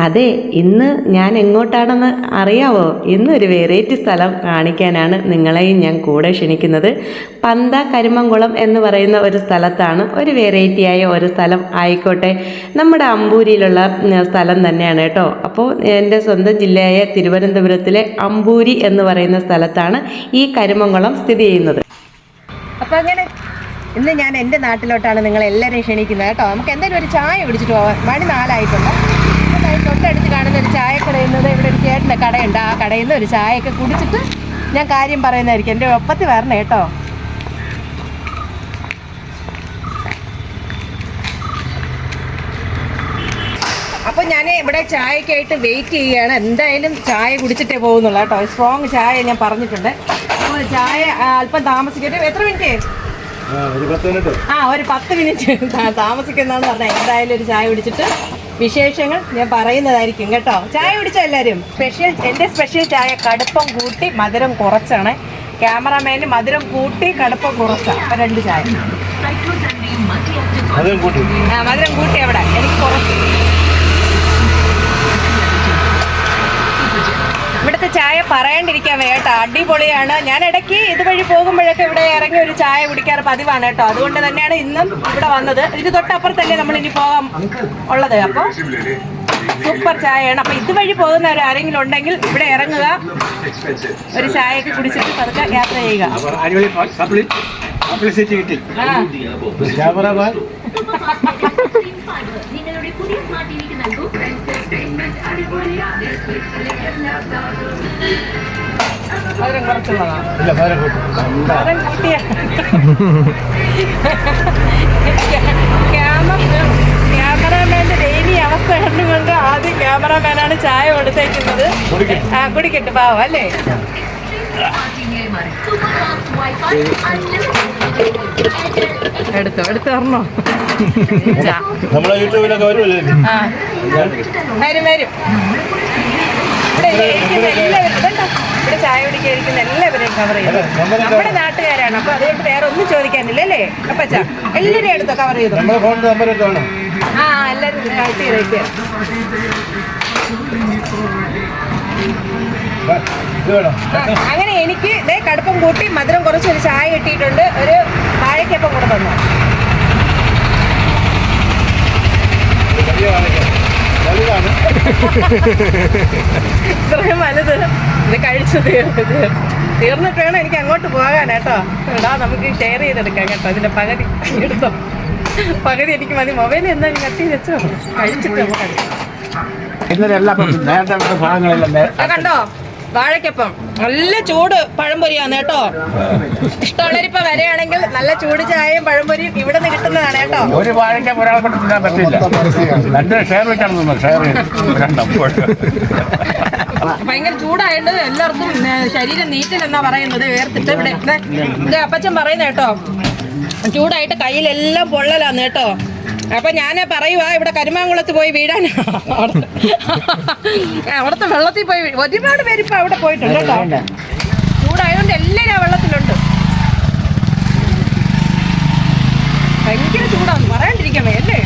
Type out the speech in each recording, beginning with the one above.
അതെ, ഇന്ന് ഞാൻ എങ്ങോട്ടാണെന്ന് അറിയാവോ? ഇന്നൊരു വെറൈറ്റി സ്ഥലം കാണിക്കാനാണ് നിങ്ങളെയും ഞാൻ കൂടെ ക്ഷണിക്കുന്നത്. പന്ത കരിമംകുളം എന്ന് പറയുന്ന ഒരു സ്ഥലത്താണ്. ഒരു വെറൈറ്റിയായ ഒരു സ്ഥലം ആയിക്കോട്ടെ, നമ്മുടെ അമ്പൂരിയിലുള്ള സ്ഥലം തന്നെയാണ് കേട്ടോ. അപ്പോൾ എൻ്റെ സ്വന്തം ജില്ലയായ തിരുവനന്തപുരത്തിലെ അമ്പൂരി എന്ന് പറയുന്ന സ്ഥലത്താണ് ഈ കരിമംകുളം സ്ഥിതി ചെയ്യുന്നത്. അപ്പോൾ അങ്ങനെ ഇന്ന് ഞാൻ എൻ്റെ നാട്ടിലോട്ടാണ് നിങ്ങളെല്ലാവരെയും ക്ഷണിക്കുന്നത് കേട്ടോ. നമുക്ക് എന്തായാലും ഒരു ചായ കുടിച്ചിട്ട് പോകാം. മണി 4 തൊട്ടടുത്ത് കാണുന്ന ഒരു ചായക്കടയിൽ നിന്ന് ഇവിടെ ഒരു ചേട്ടൻ്റെ കടയുണ്ട്. ആ കടയിൽ നിന്ന് ഒരു ചായയൊക്കെ കുടിച്ചിട്ട് ഞാൻ കാര്യം പറയുന്നതായിരിക്കും. എൻ്റെ ഒപ്പത്തിൽ വരണേ കേട്ടോ. അപ്പോൾ ഞാൻ ഇവിടെ ചായക്കായിട്ട് വെയിറ്റ് ചെയ്യുകയാണ്. എന്തായാലും ചായ കുടിച്ചിട്ടേ പോകുന്നുള്ളൂ കേട്ടോ. സ്ട്രോങ് ചായ ഞാൻ പറഞ്ഞിട്ടുണ്ട്. അപ്പോൾ ചായ അല്പം താമസിക്കട്ടെ. എത്ര മിനിറ്റ്? ഒരു 10 മിനിറ്റ് താമസിക്കുന്നതെന്ന് പറഞ്ഞാൽ എന്തായാലും ഒരു ചായ കുടിച്ചിട്ട് വിശേഷങ്ങൾ ഞാൻ പറയുന്നതായിരിക്കും കേട്ടോ. ചായ കുടിച്ചോ എല്ലാവരും? എൻ്റെ സ്പെഷ്യൽ ചായ കടുപ്പം കൂട്ടി മധുരം കുറച്ചാണ്. ക്യാമറാമാന് മധുരം കൂട്ടി കടുപ്പം കുറച്ചാണ്. അപ്പം 2 ചായ. മധുരം കൂട്ടി അവിടെ എനിക്ക് കുറച്ച്. ഇവിടുത്തെ ചായ പറയാണ്ടിരിക്കാൻ കേട്ടോ, അടിപൊളിയാണ്. ഞാൻ ഇടയ്ക്ക് ഇതുവഴി പോകുമ്പോഴൊക്കെ ഇവിടെ ഇറങ്ങി ഒരു ചായ കുടിക്കാറ് പതിവാണ് കേട്ടോ. അതുകൊണ്ട് തന്നെയാണ് ഇന്നും ഇവിടെ വന്നത്. ഇത് തൊട്ടപ്പുറത്തല്ലേ നമ്മൾ ഇനി പോകാൻ ഉള്ളത്. അപ്പോൾ സൂപ്പർ ചായയാണ്. അപ്പോൾ ഇതുവഴി പോകുന്നവർ ആരെങ്കിലും ഉണ്ടെങ്കിൽ ഇവിടെ ഇറങ്ങുക, ഒരു ചായയൊക്കെ കുടിച്ചിട്ട് പതുക്കെ യാത്ര ചെയ്യുക. ക്യാമറാമാന്റെ ഡെയിലി അവസ്ഥ കണ്ടുകൊണ്ട് ആദ്യം ക്യാമറാമാനാണ് ചായ കൊടുത്തേക്കുന്നത്. കുടിക്കട്ടെ പാവം അല്ലേ. എടുത്തോ പറഞ്ഞോ. വരും ഇവിടെ ചായ കുടിക്കാതിരിക്കുന്ന എല്ലാവരെയും കവർ ചെയ്തു. നമ്മുടെ നാട്ടുകാരാണ്. അപ്പൊ അതുകൊണ്ട് വേറെ ഒന്നും ചോദിക്കാനില്ല അല്ലേ അപ്പച്ചാ? എല്ലാവരും എടുത്തോ കവർ ചെയ്തു. എല്ലാവരും അങ്ങനെ എനിക്ക് ഇതേ കടുപ്പം കൂട്ടി മധുരം കുറച്ചൊരു ചായ കിട്ടിയിട്ടുണ്ട്. ഒരു വാഴയ്ക്കപ്പം കൂടെ തന്നു. ഇത്രയും വലുത് ഇത് കഴിച്ചു തീർന്നിട്ട് വേണം എനിക്ക് അങ്ങോട്ട് പോകാൻ കേട്ടോ. നമുക്ക് ഷെയർ ചെയ്തെടുക്കാം കേട്ടോ. ഇതിന്റെ പകുതി എടുത്തോ. പകുതി എനിക്ക് മതി. മൊബൈലിൽ എന്തായാലും കട്ട് ചെയ്ത് വെച്ചോ. കഴിച്ചിട്ട് കണ്ടോ വാഴയ്ക്കപ്പം. നല്ല ചൂട് പഴംപൊരിയാണ് കേട്ടോ. ഇഷ്ടമുള്ളവരിപ്പോ വരെയാണെങ്കിൽ നല്ല ചൂട് ചായയും പഴംപൊരിയും ഇവിടെ നിന്ന് കിട്ടുന്നതാണ് കേട്ടോ. ഒരു വാഴയ്ക്കപ്പം ഒരാളെ തിന്നാൻ പറ്റില്ല. ഭയങ്കര ചൂടായിട്ട് എല്ലാവർക്കും ശരീരം നീറ്റിലെന്നാ പറയുന്നത്. വേർത്തിട്ട് ഇവിടെ അപ്പച്ചൻ പറയുന്ന കേട്ടോ, ചൂടായിട്ട് കയ്യിലെല്ലാം പൊള്ളലാന്ന് കേട്ടോ. അപ്പൊ ഞാൻ പറയുവാ, ഇവിടെ കരിമാങ്കുളത്ത് പോയി വീടാൻ അവിടുത്തെ വെള്ളത്തിൽ പോയി ഒരുപാട് പേര് ഇപ്പൊ അവിടെ പോയിട്ടുണ്ട് കേട്ടോ. ചൂടായതുകൊണ്ട് എല്ലാവരും ആ വെള്ളത്തിലുണ്ട്. ഭയങ്കര ചൂടാന്ന് പറയാണ്ടിരിക്കാൻ അല്ലേ.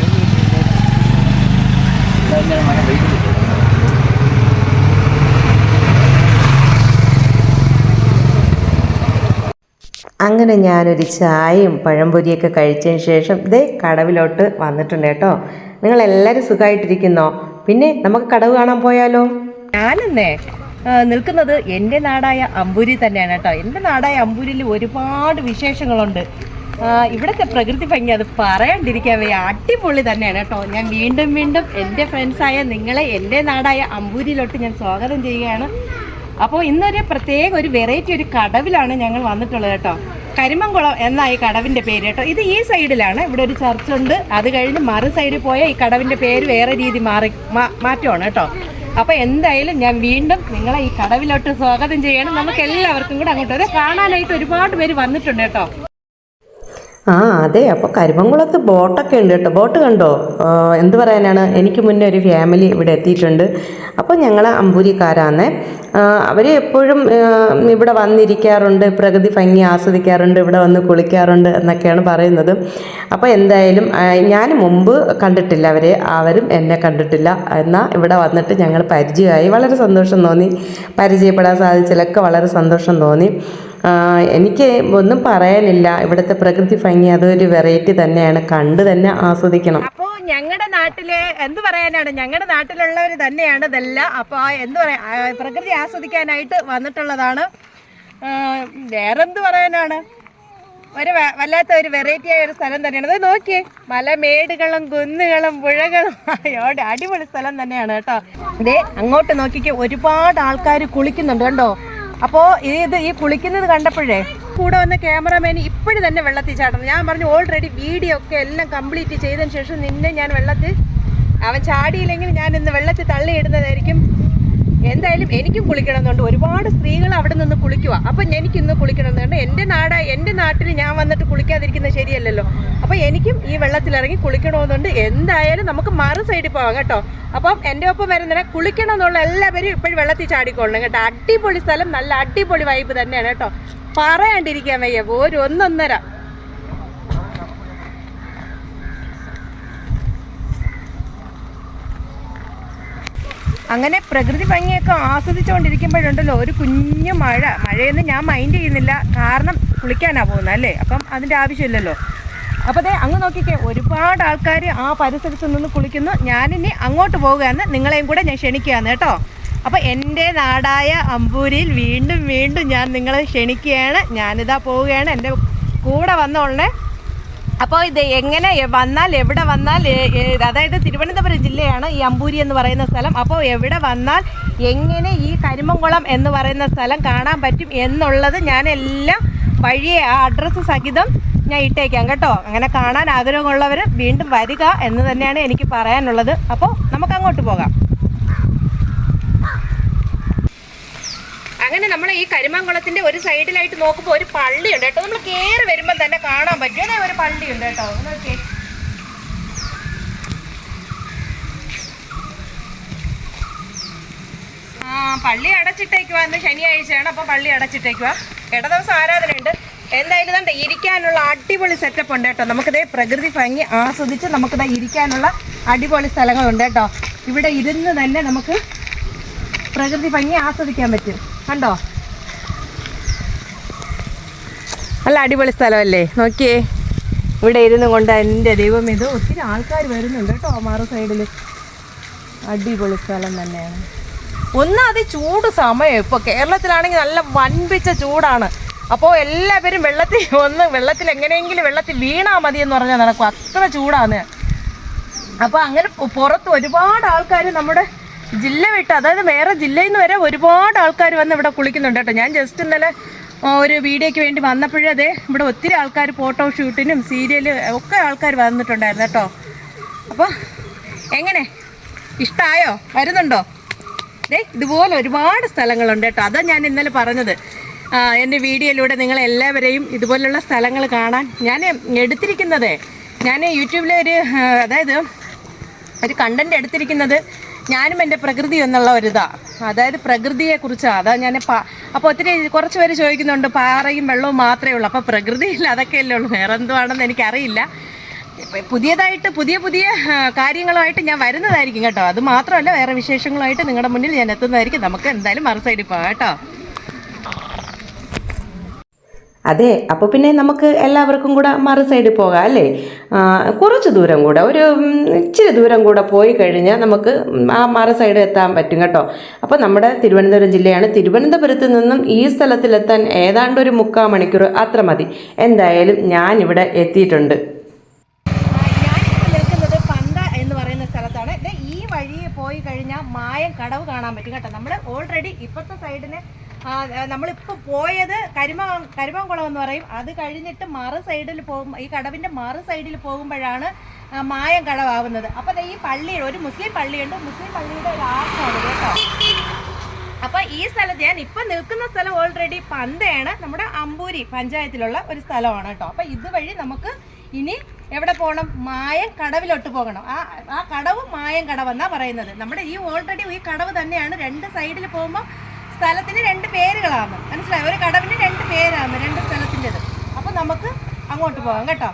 അങ്ങനെ ഞാനൊരു ചായയും പഴംപൊരിയൊക്കെ കഴിച്ചതിന് ശേഷം ഇതേ കടവിലോട്ട് വന്നിട്ടുണ്ട് കേട്ടോ. നിങ്ങളെല്ലാവരും സുഖമായിട്ടിരിക്കുന്നോ? പിന്നെ നമുക്ക് കടവ് കാണാൻ പോയാലോ? ഞാനെന്നേ നിൽക്കുന്നത് എൻ്റെ നാടായ അമ്പൂരി തന്നെയാണ് കേട്ടോ. എൻ്റെ നാടായ അമ്പൂരിൽ ഒരുപാട് വിശേഷങ്ങളുണ്ട്. ഇവിടുത്തെ പ്രകൃതി ഭംഗി അത് പറയാണ്ടിരിക്കാൻ അടിപൊളി തന്നെയാണ് കേട്ടോ. ഞാൻ വീണ്ടും എൻ്റെ ഫ്രണ്ട്സായ നിങ്ങളെ എൻ്റെ നാടായ അമ്പൂരിയിലോട്ട് ഞാൻ സ്വാഗതം ചെയ്യുകയാണ്. അപ്പോൾ ഇന്നൊരു പ്രത്യേക ഒരു വെറൈറ്റി ഒരു കടവിലാണ് ഞങ്ങൾ വന്നിട്ടുള്ളത് കേട്ടോ. കരിമംകുളം എന്നാ ഈ കടവിൻ്റെ പേര് കേട്ടോ. ഇത് ഈ സൈഡിലാണ്. ഇവിടെ ഒരു ചർച്ചുണ്ട്. അത് കഴിഞ്ഞ് മറു സൈഡിൽ പോയാൽ ഈ കടവിൻ്റെ പേര് വേറെ രീതി മാറ്റമാണ് കേട്ടോ. അപ്പോൾ എന്തായാലും ഞാൻ വീണ്ടും നിങ്ങളെ ഈ കടവിലോട്ട് സ്വാഗതം ചെയ്യണം. നമുക്ക് എല്ലാവർക്കും കൂടെ അങ്ങോട്ട് കാണാനായിട്ട് ഒരുപാട് പേര് വന്നിട്ടുണ്ട് കേട്ടോ. ആ അതെ, അപ്പോൾ കരിമംകുളത്ത് ബോട്ടൊക്കെ ഉണ്ട് കേട്ടോ. ബോട്ട് കണ്ടോ? എന്ത് പറയാനാണ്, എനിക്ക് മുന്നേ ഒരു ഫാമിലി ഇവിടെ എത്തിയിട്ടുണ്ട്. അപ്പോൾ ഞങ്ങൾ അമ്പൂരിക്കാരാണ്. അവർ എപ്പോഴും ഇവിടെ വന്നിരിക്കാറുണ്ട്, പ്രകൃതി ഭംഗി ആസ്വദിക്കാറുണ്ട്, ഇവിടെ വന്ന് കുളിക്കാറുണ്ട് എന്നൊക്കെയാണ് പറയുന്നത്. അപ്പോൾ എന്തായാലും ഞാൻ മുമ്പ് കണ്ടിട്ടില്ല അവരെ, അവരും എന്നെ കണ്ടിട്ടില്ല. എന്നാൽ ഇവിടെ വന്നിട്ട് ഞങ്ങൾ പരിചയമായി, വളരെ സന്തോഷം തോന്നി. പരിചയപ്പെടാൻ സാധിച്ചതിലൊക്കെ വളരെ സന്തോഷം തോന്നി. എനിക്ക് ഒന്നും പറയാനില്ല, ഇവിടുത്തെ പ്രകൃതി ഭംഗി അതൊരു വെറൈറ്റി തന്നെയാണ്, കണ്ട് തന്നെ ആസ്വദിക്കണം. അപ്പോൾ ഞങ്ങളുടെ നാട്ടിലെ എന്ത് പറയാനാണ്, ഞങ്ങളുടെ നാട്ടിലുള്ളവർ തന്നെയാണ് ഇതെല്ലാം. അപ്പോൾ എന്ത് പറയാ, പ്രകൃതി ആസ്വദിക്കാനായിട്ട് വന്നിട്ടുള്ളതാണ്. വേറെന്ത് പറയാനാണ്, വല്ലാത്ത ഒരു വെറൈറ്റി ആയ ഒരു സ്ഥലം തന്നെയാണ്. അത് നോക്കിയേ, മലമേടുകളും കുന്നുകളും പുഴകളും അടിപൊളി സ്ഥലം തന്നെയാണ് കേട്ടോ. ഇതേ അങ്ങോട്ട് നോക്കിക്കേ, ഒരുപാട് ആൾക്കാർ കുളിക്കുന്നുണ്ട് കണ്ടോ. അപ്പോൾ ഈ കുളിക്കുന്നത് കണ്ടപ്പോഴേ കൂടെ വന്ന ക്യാമറമാൻ ഇപ്പോഴും തന്നെ വെള്ളത്തിൽ ചാടണം. ഞാൻ പറഞ്ഞു ഓൾറെഡി വീഡിയോ ഒക്കെ എല്ലാം കംപ്ലീറ്റ് ചെയ്തതിന് ശേഷം നിന്നെ ഞാൻ വെള്ളത്തിൽ, അവൻ ചാടിയില്ലെങ്കിൽ ഞാൻ ഇന്ന് വെള്ളത്തിൽ തള്ളിയിടുന്നതായിരിക്കും. എന്തായാലും എനിക്കും കുളിക്കണമെന്നുണ്ട്. ഒരുപാട് സ്ത്രീകൾ അവിടെ നിന്ന് കുളിക്കുക. അപ്പം എനിക്കിന്ന് കുളിക്കണമെന്നുണ്ട്. എൻ്റെ നാട്ടിൽ ഞാൻ വന്നിട്ട് കുളിക്കാതിരിക്കുന്നത് ശരിയല്ലല്ലോ. അപ്പോൾ എനിക്കും ഈ വെള്ളത്തിലിറങ്ങി കുളിക്കണമെന്നുണ്ട്. എന്തായാലും നമുക്ക് മറു സൈഡിൽ പോവാം കേട്ടോ. അപ്പം എൻ്റെ ഒപ്പം വരുന്നതിനെ കുളിക്കണം എന്നുള്ള എല്ലാവരും ഇപ്പോഴും വെള്ളത്തിൽ ചാടിക്കൊള്ളണം കേട്ടോ. അടിപൊളി സ്ഥലം, നല്ല അടിപൊളി വൈബ് തന്നെയാണ് കേട്ടോ. പറയാണ്ടിരിക്കാൻ വയ്യ, ഒന്നൊന്നര. അങ്ങനെ പ്രകൃതി ഭംഗിയൊക്കെ ആസ്വദിച്ചുകൊണ്ടിരിക്കുമ്പോഴുണ്ടല്ലോ ഒരു കുഞ്ഞു മഴയൊന്നും ഞാൻ മൈൻഡ് ചെയ്യുന്നില്ല, കാരണം കുളിക്കാനാണ് പോകുന്നത് അല്ലേ. അപ്പം അതിൻ്റെ ആവശ്യമില്ലല്ലോ. അപ്പോൾ ദേ അങ്ങ് നോക്കിക്കേ, ഒരുപാട് ആൾക്കാർ ആ പരിസരത്ത് നിന്ന് കുളിക്കുന്നു. ഞാനിനി അങ്ങോട്ട് പോവുകയാണ്, നിങ്ങളെയും കൂടെ ഞാൻ ക്ഷണിക്കുകയാണ് കേട്ടോ. അപ്പോൾ എൻ്റെ നാടായ അമ്പൂരിയിൽ വീണ്ടും വീണ്ടും ഞാൻ നിങ്ങളെ ക്ഷണിക്കുകയാണ്. ഞാനിതാ പോവുകയാണ്, എൻ്റെ കൂടെ വന്നോളണേ. അപ്പോൾ ഇത് എങ്ങനെ വന്നാൽ, എവിടെ വന്നാൽ, അതായത് തിരുവനന്തപുരം ജില്ലയാണ് ഈ അമ്പൂരി എന്ന് പറയുന്ന സ്ഥലം. അപ്പോൾ എവിടെ വന്നാൽ എങ്ങനെ ഈ കരിമംകുളം എന്ന് പറയുന്ന സ്ഥലം കാണാൻ പറ്റും എന്നുള്ളത് ഞാനെല്ലാം വഴിയെ ആ അഡ്രസ്സ് സഹിതം ഞാൻ ഇട്ടേക്കാം കേട്ടോ. അങ്ങനെ കാണാൻ ആഗ്രഹമുള്ളവർ വീണ്ടും വരിക എന്ന് തന്നെയാണ് എനിക്ക് പറയാനുള്ളത്. അപ്പോൾ നമുക്ക് അങ്ങോട്ട് പോകാം. അങ്ങനെ നമ്മൾ ഈ കരിമംകുളത്തിന്റെ ഒരു സൈഡിലായിട്ട് നോക്കുമ്പോൾ ഒരു പള്ളിയുണ്ട് കേട്ടോ. നമ്മൾ കയറി വരുമ്പോൾ തന്നെ കാണാൻ പറ്റും, അതെ ഒരു പള്ളിയുണ്ട് കേട്ടോ. നോക്കിയേ, പള്ളി അടച്ചിട്ടേക്കുവാ. ഇന്ന് ശനിയാഴ്ചയാണ്, അപ്പോൾ പള്ളി അടച്ചിട്ടേക്കുവാ. ഇട ദിവസം ആരാധനയുണ്ട്. എന്തായാലും തന്നെ ഇരിക്കാനുള്ള അടിപൊളി സെറ്റപ്പ് ഉണ്ട് കേട്ടോ. നമുക്കിതേ പ്രകൃതി ഭംഗി ആസ്വദിച്ച് നമുക്കിതാ ഇരിക്കാനുള്ള അടിപൊളി സ്ഥലങ്ങളുണ്ട് കേട്ടോ. ഇവിടെ ഇരുന്ന് തന്നെ നമുക്ക് പ്രകൃതി ഭംഗി ആസ്വദിക്കാൻ പറ്റും. കണ്ടോ, നല്ല അടിപൊളി സ്ഥലമല്ലേ. നോക്കിയേ, ഇവിടെ ഇരുന്ന് കൊണ്ട് എൻ്റെ ദൈവം, ഇത് ഒത്തിരി ആൾക്കാർ വരുന്നുണ്ട് കേട്ടോ. മാറു സൈഡിൽ അടിപൊളി സ്ഥലം തന്നെയാണ്. ഒന്നാമത് ചൂട് സമയം, ഇപ്പോൾ കേരളത്തിലാണെങ്കിൽ നല്ല വൻപിച്ച ചൂടാണ്. അപ്പോൾ എല്ലാവരും വെള്ളത്തിൽ എങ്ങനെയെങ്കിലും വെള്ളത്തിൽ വീണാൽ മതി എന്ന് പറഞ്ഞാൽ നടക്കും, അത്ര ചൂടാണ്. അപ്പോൾ അങ്ങനെ പുറത്ത് ഒരുപാട് ആൾക്കാർ നമ്മുടെ ജില്ല വിട്ട്, അതായത് വേറെ ജില്ലയിൽ നിന്ന് വരെ ഒരുപാട് ആൾക്കാർ വന്ന് ഇവിടെ കുളിക്കുന്നുണ്ട് കേട്ടോ. ഞാൻ ജസ്റ്റ് ഇന്നലെ ഒരു വീഡിയോയ്ക്ക് വേണ്ടി വന്നപ്പോഴേ അതെ ഇവിടെ ഒത്തിരി ആൾക്കാർ ഫോട്ടോ ഷൂട്ടിനും സീരിയല് ഒക്കെ ആൾക്കാർ വന്നിട്ടുണ്ടായിരുന്നു കേട്ടോ. അപ്പോൾ എങ്ങനെ, ഇഷ്ടമായോ? വരുന്നുണ്ടോ? ഇതുപോലെ ഒരുപാട് സ്ഥലങ്ങളുണ്ട് കേട്ടോ. അതാ ഞാൻ ഇന്നലെ പറഞ്ഞത്, എൻ്റെ വീഡിയോയിലൂടെ നിങ്ങളെല്ലാവരെയും ഇതുപോലുള്ള സ്ഥലങ്ങൾ കാണാൻ ഞാൻ എടുത്തിരിക്കുന്നത്. ഞാൻ യൂട്യൂബിൽ അതായത് ഒരു കണ്ടൻറ് എടുത്തിരിക്കുന്നത് ഞാനും എൻ്റെ പ്രകൃതി എന്നുള്ള ഒരിതാണ്, അതായത് പ്രകൃതിയെക്കുറിച്ചാണ്. അതാ ഞാൻ അപ്പോൾ കുറച്ച് പേര് ചോദിക്കുന്നുണ്ട്, പാറയും വെള്ളവും മാത്രമേ ഉള്ളൂ. അപ്പോൾ പ്രകൃതിയിൽ അതൊക്കെയല്ലേ ഉള്ളൂ, വേറെ എന്തുവാണെന്ന് എനിക്കറിയില്ല. പുതിയതായിട്ട് പുതിയ കാര്യങ്ങളുമായിട്ട് ഞാൻ വരുന്നതായിരിക്കും കേട്ടോ. അത് മാത്രമല്ല, വേറെ വിശേഷങ്ങളുമായിട്ട് നിങ്ങളുടെ മുന്നിൽ ഞാൻ എത്തുന്നതായിരിക്കും. നമുക്ക് എന്തായാലും മറു സൈഡിൽ പോകാം കേട്ടോ. അതെ, അപ്പോൾ പിന്നെ നമുക്ക് എല്ലാവർക്കും കൂടെ മറു സൈഡിൽ പോകാം അല്ലേ. കുറച്ച് ദൂരം കൂടെ, ഒരു ഇച്ചിരി ദൂരം കൂടെ പോയി കഴിഞ്ഞാൽ നമുക്ക് ആ മറു സൈഡ് എത്താൻ പറ്റും കേട്ടോ. അപ്പോൾ നമ്മുടെ തിരുവനന്തപുരം ജില്ലയാണ്. തിരുവനന്തപുരത്ത് നിന്നും ഈ സ്ഥലത്തിലെത്താൻ ഏതാണ്ട് ഒരു 3/4 മണിക്കൂർ അത്ര മതി. എന്തായാലും ഞാനിവിടെ എത്തിയിട്ടുണ്ട്. ഞാനിപ്പോൾ നിൽക്കുന്നത് പന്ത എന്ന് പറയുന്ന സ്ഥലത്താണ്. ഈ വഴി പോയി കഴിഞ്ഞാൽ മായം കടവ് കാണാൻ പറ്റും കേട്ടോ. നമ്മൾ ഓൾറെഡി ഇപ്പോഴത്തെ സൈഡിന് നമ്മളിപ്പോൾ പോയത് കരിമംകുളം എന്ന് പറയും. അത് കഴിഞ്ഞിട്ട് മറു സൈഡിൽ പോകും, ഈ കടവിൻ്റെ മറു സൈഡിൽ പോകുമ്പോഴാണ് മായം കടവാകുന്നത്. അപ്പോൾ ഈ പള്ളി, ഒരു മുസ്ലിം പള്ളിയുണ്ട്, മുസ്ലിം പള്ളിയുടെ ഒരു ആർച്ചാണ് കേട്ടോ. അപ്പൊ ഈ സ്ഥലത്ത് ഞാൻ ഇപ്പൊ നിൽക്കുന്ന സ്ഥലം ഓൾറെഡി പന്തയാണ്, നമ്മുടെ അമ്പൂരി പഞ്ചായത്തിലുള്ള ഒരു സ്ഥലമാണ് കേട്ടോ. അപ്പൊ ഇതുവഴി നമുക്ക് ഇനി എവിടെ പോകണം? മായം കടവിലോട്ട് പോകണം. ആ കടവ് മായം കടവെന്നാ പറയുന്നത്. നമ്മുടെ ഈ ഓൾറെഡി ഈ കടവ് തന്നെയാണ്. രണ്ട് സൈഡിൽ പോകുമ്പോൾ സ്ഥലത്തിന് രണ്ട് പേരുകളാണ്, മനസ്സിലായി? ഒരു കടവിന് രണ്ട് പേരാണ്, രണ്ട് സ്ഥലത്തിൻ്റെത്. അപ്പൊ നമുക്ക് അങ്ങോട്ട് പോകാം കേട്ടോ.